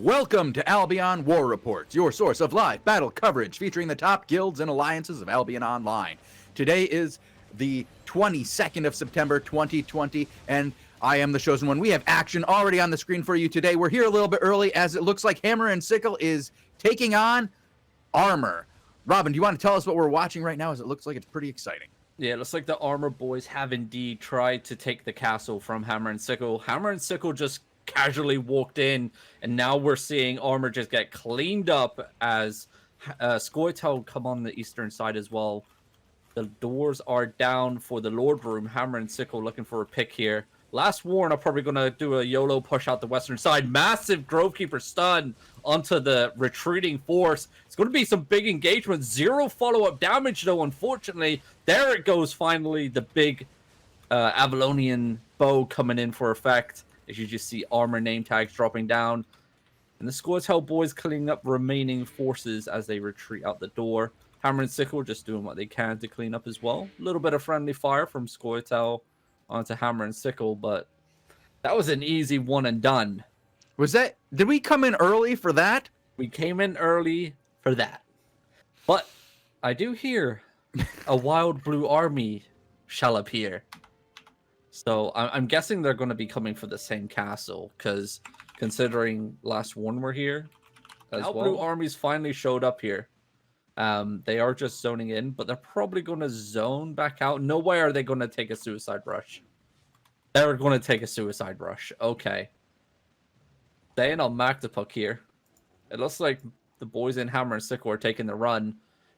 Welcome to Albion War Reports, your source of live battle coverage featuring the top guilds and alliances of Albion Online. Today is the 22nd of September 2020, and I am the Shozen One. We have action already on the screen for you today. We're here a little bit early as it looks like Hammer and Sickle is taking on Armor. Robin, do you want to tell us what we're watching right now, as it looks like it's pretty exciting? Yeah, it looks like the Armor boys have indeed tried to take the castle from Hammer and Sickle. Hammer and Sickle just casually walked in, and now we're seeing Armor just get cleaned up as Scoia'tael come on the eastern side as well. The doors are down for the Lord Room. Hammer and Sickle looking for a pick here. Last Warren are probably going to do a YOLO push out the western side. Massive Grovekeeper stun onto the retreating force. It's going to be some big engagement. Zero follow-up damage, though, unfortunately. There it goes, finally, the big Avalonian bow coming in for effect. As you just see Armor name tags dropping down. And the Scoia'tael boys cleaning up remaining forces as they retreat out the door. Hammer and Sickle just doing what they can to clean up as well. A little bit of friendly fire from Scoia'tael onto Hammer and Sickle, but that was an easy one and done. Was that... Did we come in early for that? We came in early for that. But I do hear a wild blue army shall appear. So I'm guessing they're going to be coming for the same castle, because considering last one were here as well. Blue armies finally showed up here. They are just zoning in, but they're probably going to zone back out. No way are they going to take a suicide rush. They're going to take a suicide rush. Okay. Staying on Magdapuck here. It looks like the boys in Hammer and Sickle are taking the run.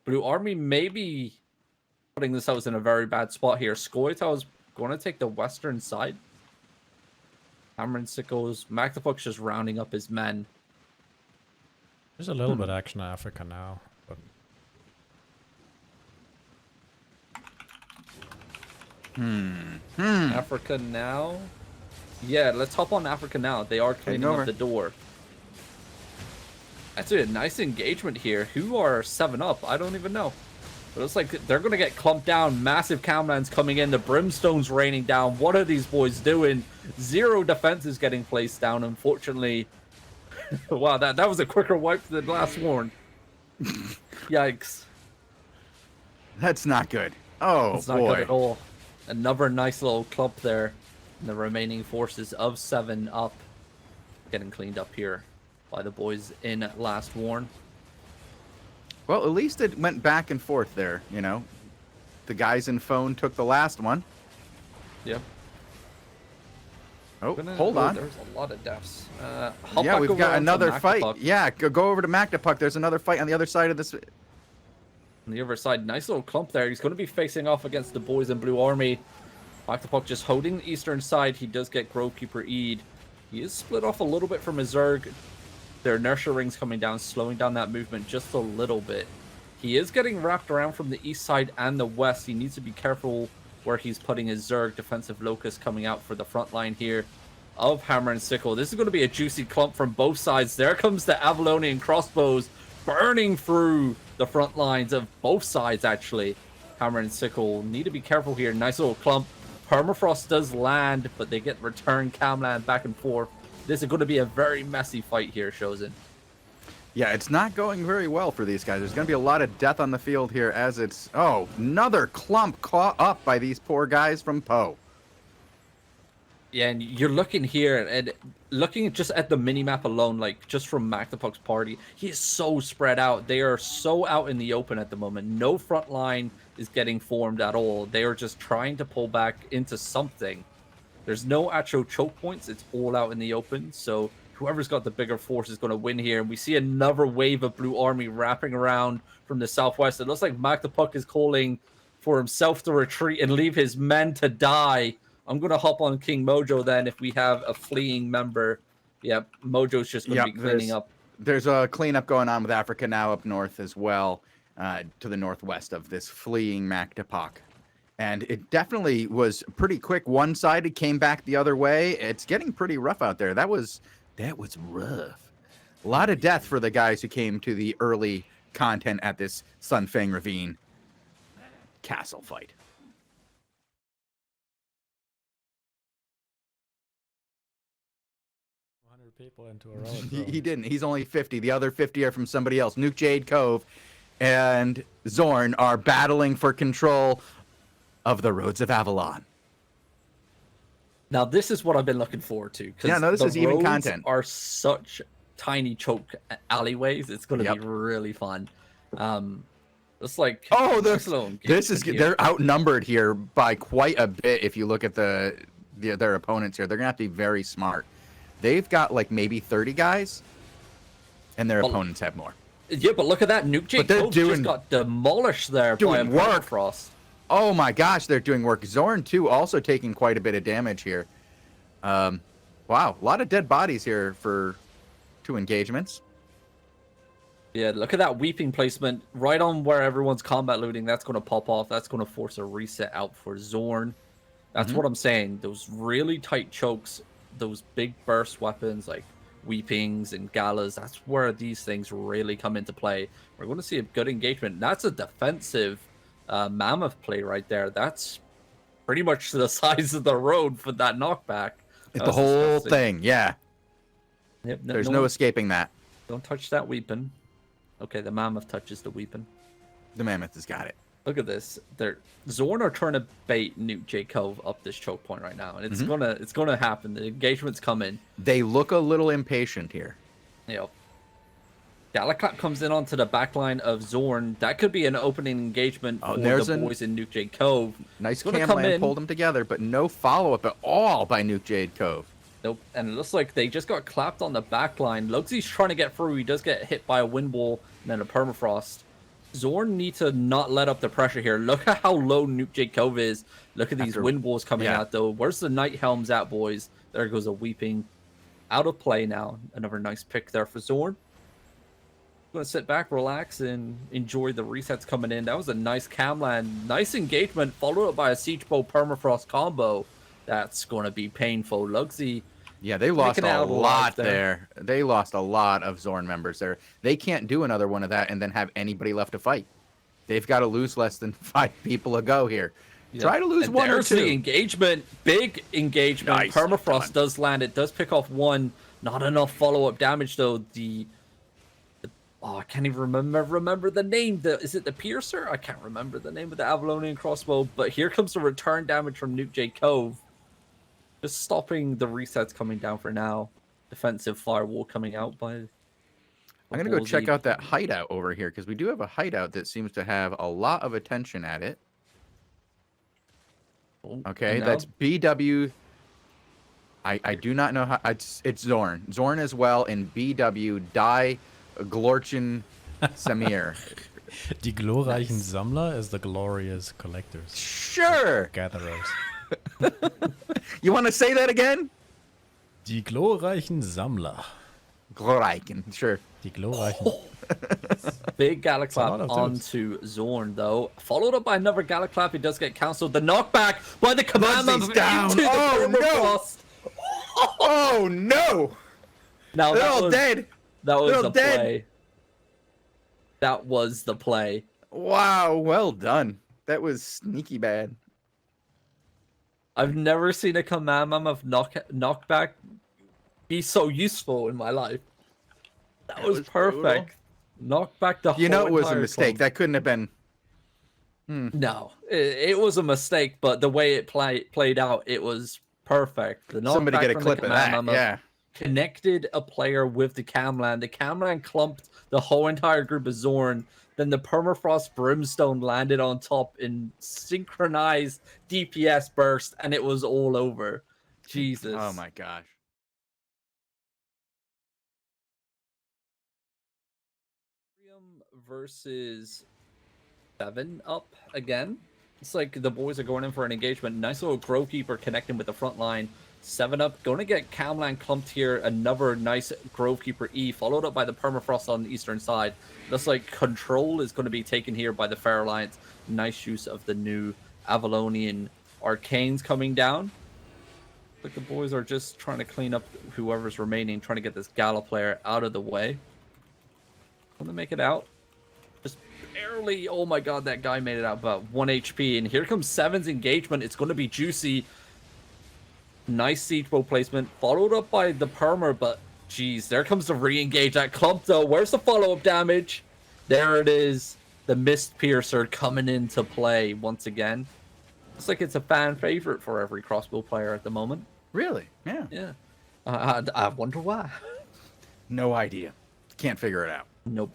Blue Army may be putting themselves in a very bad spot here. Scoia'tael is going to take the western side. Hammer and Sickle's Magdapuck's just rounding up his men. There's a little bit of action in Africa now. But... Africa now? Yeah, let's hop on Africa now. They are cleaning up the door. That's a nice engagement here. Who are 7-up? I don't even know. But it looks like they're going to get clumped down. Massive Camlands coming in. The Brimstone's raining down. What are these boys doing? Zero defense is getting placed down, unfortunately. Wow, that was a quicker wipe than the last one. Yikes. That's not good. Oh, That's not good at all. Another nice little clump there. And the remaining forces of 7-up getting cleaned up here by the boys in last warn. Well, at least it went back and forth there, you know. The guys in phone took the last one. Yep. Oh, hold on. There's a lot of deaths. Yeah, we've got another fight. Yeah, go over to Magdapuck. There's another fight on the other side of this. On the other side, nice little clump there. He's going to be facing off against the boys in Blue Army. Magdapuck just holding the eastern side. He does get Grovekeeper E'd. He is split off a little bit from his Zerg. Their inertia rings coming down, slowing down that movement just a little bit. He is getting wrapped around from the east side and the west. He needs to be careful where he's putting his Zerg. Defensive Locust coming out for the front line here of Hammer and Sickle. This is going to be a juicy clump from both sides. There comes the Avalonian crossbows burning through the front lines of both sides, actually. Hammer and Sickle need to be careful here. Nice little clump. Permafrost does land, but they get return Camland back and forth. This is going to be a very messy fight here, Shozen. Yeah, it's not going very well for these guys. There's going to be a lot of death on the field here as it's... Oh, another clump caught up by these poor guys from Poe. Yeah, and you're looking here, and looking just at the mini-map alone, like, just from Magdapuck's party, he is so spread out. They are so out in the open at the moment. No front line is getting formed at all. They are just trying to pull back into something. There's no actual choke points. It's all out in the open. So whoever's got the bigger force is going to win here. And we see another wave of Blue Army wrapping around from the southwest. It looks like Magdapuck is calling for himself to retreat and leave his men to die. I'm going to hop on King Mojo then if we have a fleeing member. Yep, Mojo's just going to be cleaning up. There's a cleanup going on with Africa now up north as well, to the northwest of this fleeing Magdapuck. And it definitely was pretty quick. One side, it came back the other way. It's getting pretty rough out there. That was rough. A lot of death for the guys who came to the early content at this Sunfang Ravine castle fight. 100% people into a row. He didn't. He's only 50. The other 50 are from somebody else. Nuke Jade Cove and Zorn are battling for control of the roads of Avalon. Now, this is what I've been looking forward to. Yeah, no, this is even content. Are such tiny choke alleyways. It's going to be really fun. It's like they're outnumbered here by quite a bit. If you look at their opponents here, they're gonna have to be very smart. They've got like maybe 30 guys, and their opponents have more. Yeah, but look at that. Nuke Jade Cove just got demolished there by a Frost. Oh my gosh, they're doing work. Zorn too, also taking quite a bit of damage here. Wow, a lot of dead bodies here for 2 engagements. Yeah, look at that weeping placement right on where everyone's combat looting. That's going to pop off. That's going to force a reset out for Zorn. That's what I'm saying. Those really tight chokes, those big burst weapons like weepings and galas, that's where these things really come into play. We're going to see a good engagement. That's a defensive mammoth play right there. That's pretty much the size of the road for that knockback. The whole thing, yeah. Yep, There's no escaping that. Don't touch that weapon. Okay, the mammoth touches the weapon. The mammoth has got it. Look at this. Zorn are trying to bait Nuke Jade Cove up this choke point right now, and it's gonna happen. The engagement's coming. They look a little impatient here. Yep. Galaclap comes in onto the backline of Zorn. That could be an opening engagement for the boys in Nuke Jade Cove. Nice cam land, pulled them together, but no follow-up at all by Nuke Jade Cove. Nope, and it looks like they just got clapped on the back line. Lugsy's trying to get through. He does get hit by a wind wall and then a permafrost. Zorn need to not let up the pressure here. Look at how low Nuke Jade Cove is. Look at these wind walls coming out, though. Where's the Night Helms at, boys? There goes a Weeping. Out of play now. Another nice pick there for Zorn. Going to sit back, relax, and enjoy the resets coming in. That was a nice cam land. Nice engagement, followed up by a Siege Bow permafrost combo. That's going to be painful. Lugsy. Yeah, they lost a lot there. They lost a lot of Zorn members there. They can't do another one of that and then have anybody left to fight. They've got to lose less than 5 people a go here. Yep. Try to lose 1 or 2. The engagement, big engagement. Nice. Permafrost does land. It does pick off 1. Not enough follow-up damage, though. I can't even remember the name. Is it the Piercer? I can't remember the name of the Avalonian crossbow. But here comes the return damage from Nuke Jade Cove. Just stopping the resets coming down for now. Defensive firewall coming out by... I'm going to go check out that hideout over here, because we do have a hideout that seems to have a lot of attention at it. Okay, that's BW... I do not know how... It's Zorn. Zorn as well, and BW Die Glorchen Samir. Die glorreichen Sammler is the glorious collectors. Sure! Gatherers. You want to say that again? Die glorreichen Sammler. Glorreichen, sure. Die glorreichen. Big Galaclap onto Zorn, though. Followed up by another Galaclap. He does get cancelled. The knockback by the command down. Into the no! Oh, no! Now, they're all dead. That was the play. That was the play. Wow, well done. That was sneaky bad. I've never seen a command mammoth knockback be so useful in my life. That was perfect. Knock back the whole You know it was a entire mistake. club. That couldn't have been... No, it was a mistake, but the way it played out, it was perfect. The Somebody get a clip of that, yeah. Connected a player with the camland. The camland clumped the whole entire group of Zorn. Then the permafrost brimstone landed on top in synchronized DPS burst, and it was all over. Jesus. Oh my gosh. Versus 7 up again. It's like the boys are going in for an engagement. Nice little Grovekeeper connecting with the front line. 7 up, going to get Camland clumped here. Another nice Grovekeeper E, followed up by the Permafrost on the eastern side. Looks like control is going to be taken here by the Fair Alliance. Nice use of the new Avalonian Arcanes coming down. Like the boys are just trying to clean up whoever's remaining, trying to get this Gala player out of the way. Want to make it out. Just barely. Oh my god, that guy made it out about 1 HP. And here comes 7's engagement. It's going to be juicy. Nice siege bow placement, followed up by the permer, but Jeez, there comes the re-engage. That clump, though. Where's the follow-up damage? There it is. The Mist Piercer coming into play once again. Looks like it's a fan favorite for every crossbow player at the moment. Really? Yeah. Yeah. I wonder why. No idea. Can't figure it out. Nope.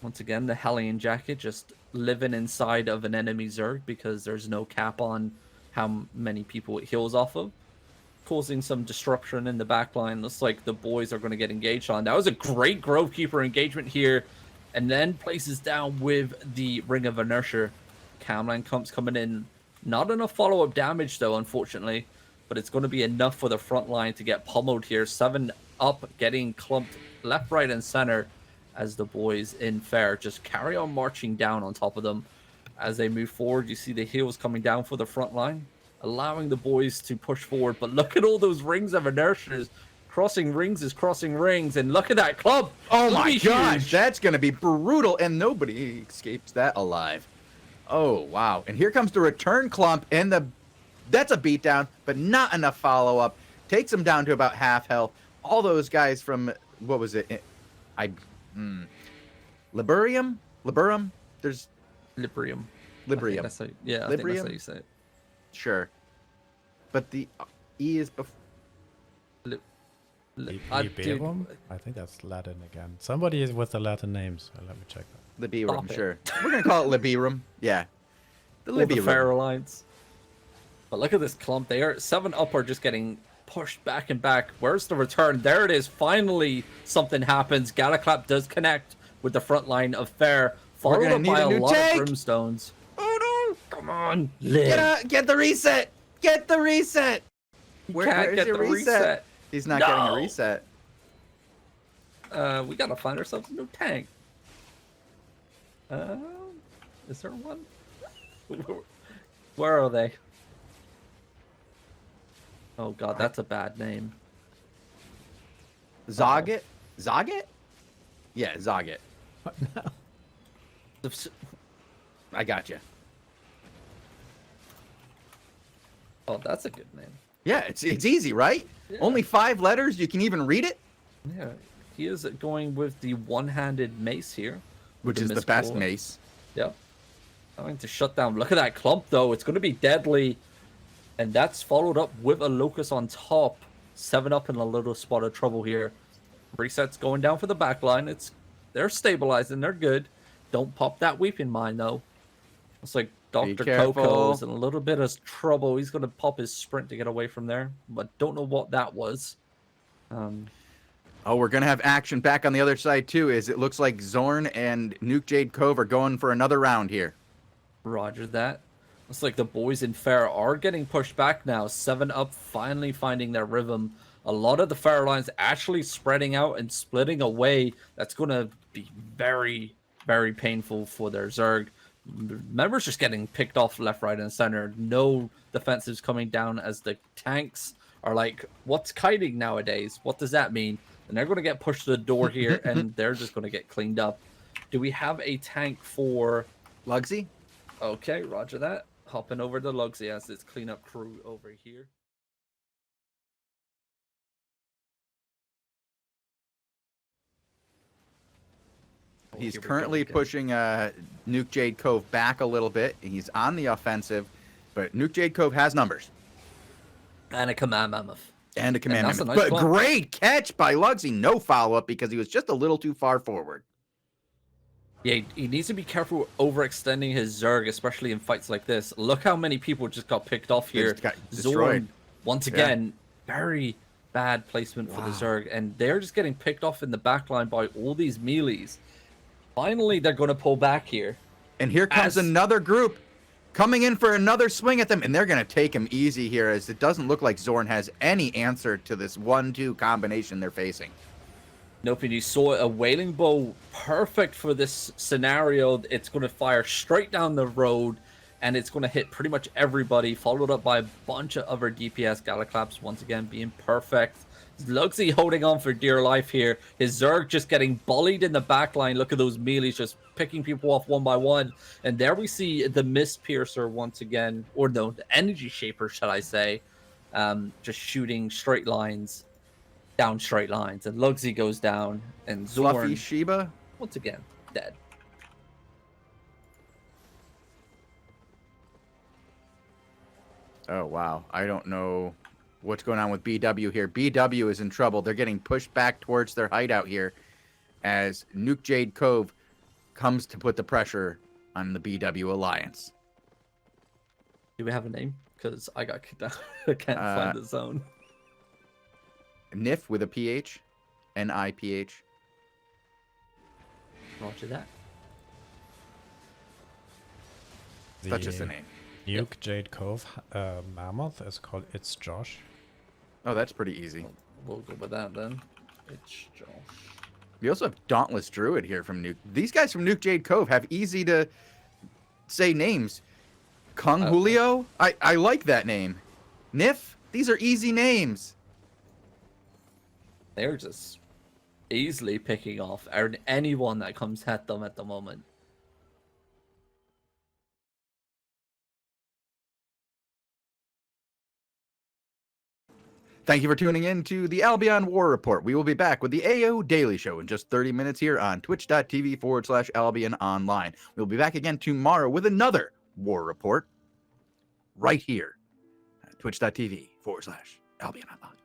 Once again, the Hellion Jacket just living inside of an enemy Zerg because there's no cap on how many people it heals off of, causing some disruption in the backline. Looks like the boys are going to get engaged on. That was a great Grovekeeper engagement here, and then places down with the Ring of Inertia. Camlan comes coming in. Not enough follow-up damage, though, unfortunately, but it's going to be enough for the front line to get pummeled here. 7 up, getting clumped left, right, and center as the boys in Fair just carry on marching down on top of them. As they move forward, you see the heals coming down for the front line, allowing the boys to push forward. But look at all those rings of inertia. Crossing rings is crossing rings, and look at that club. Oh my gosh, that's going to be brutal, and nobody escapes that alive. Oh, wow. And here comes the return clump, and that's a beatdown, but not enough follow-up. Takes them down to about half health. All those guys from, what was it? Liberium? There's... Librium. Librium. I think that's how you say it. Sure. But the E is before... Liberum? I think that's Latin again. Somebody is with the Latin names. Let me check that. Liberum, sure. We're going to call it Liberum. Yeah. The The Liberum. Fair Alliance. But look at this clump. They are 7 up are just getting pushed back and back. Where's the return? There it is. Finally, something happens. Galaclap does connect with the front line of Fair. Followed up by a lot of Brimstones. Oh no! Come on, Get the reset! Get the reset! Can't get the reset. He's not getting a reset. We gotta find ourselves a new tank. Is there one? Where are they? Oh god, that's a bad name. Zoggit? Zoggit? Yeah, Zoggit. I got you. Oh, that's a good name. Yeah, it's easy, right? Yeah. Only 5 letters. You can even read it. Yeah, he is going with the one-handed mace here, which is the best mace. Yep. Going to shut down. Look at that clump, though. It's going to be deadly, and that's followed up with a locust on top. 7 up in a little spot of trouble here. Resets going down for the backline. They're stabilizing. They're good. Don't pop that weeping mine, though. It's like Dr. Coco's in a little bit of trouble. He's going to pop his sprint to get away from there, but don't know what that was. Oh, we're going to have action back on the other side, too, as it looks like Zorn and Nuke Jade Cove are going for another round here. Roger that. Looks like the boys in Fair are getting pushed back now. 7 up, finally finding their rhythm. A lot of the Fair lines actually spreading out and splitting away. That's going to be very, very painful for their Zerg. Members just getting picked off left, right, and center. No defensives coming down as the tanks are like, what's kiting nowadays? What does that mean? And they're going to get pushed to the door here, and they're just going to get cleaned up. Do we have a tank for... Lugsy? Okay, roger that. Hopping over to Lugsy as its cleanup crew over here. He's currently pushing Nuke Jade Cove back a little bit. He's on the offensive, but Nuke Jade Cove has numbers. And a Command Mammoth. And a Command Mammoth. But great catch by Lugsy. No follow-up because he was just a little too far forward. Yeah, he needs to be careful overextending his Zerg, especially in fights like this. Look how many people just got picked off here. Zorn, once again, very bad placement for the Zerg. And they're just getting picked off in the backline by all these melees. Finally, they're going to pull back here. And here comes another group coming in for another swing at them. And they're going to take him easy here, as it doesn't look like Zorn has any answer to this 1-2 combination they're facing. Nope, and you saw a Wailing Bow, perfect for this scenario. It's going to fire straight down the road, and it's going to hit pretty much everybody, followed up by a bunch of other DPS. Galaclaps, once again, being perfect. Lugsy holding on for dear life here. His Zerg just getting bullied in the backline. Look at those melees just picking people off one by one. And there we see the Mist Piercer once again, or no, the Energy Shaper, shall I say, just shooting straight lines. down straight lines, and Lugsy goes down, and Fluffy Zorn Sheba. once again dead. Oh, wow. I don't know what's going on with BW here. BW is in trouble. They're getting pushed back towards their hideout here as Nuke Jade Cove comes to put the pressure on the BW Alliance. Do we have a name? Because I got kicked out. I can't find the zone. Nif with a PH. N-I-P-H. Roger that. That's just a name. Nuke Jade Cove Mammoth is called It's Josh. Oh, that's pretty easy. We'll go with that then. It's Josh. We also have Dauntless Druid here from Nuke. These guys from Nuke Jade Cove have easy to say names. Kung Julio? I like that name. Nif? These are easy names. They're just easily picking off anyone that comes at them at the moment. Thank you for tuning in to the Albion War Report. We will be back with the AO Daily Show in just 30 minutes here on twitch.tv/Albion Online. We'll be back again tomorrow with another War Report right here at twitch.tv/Albion Online.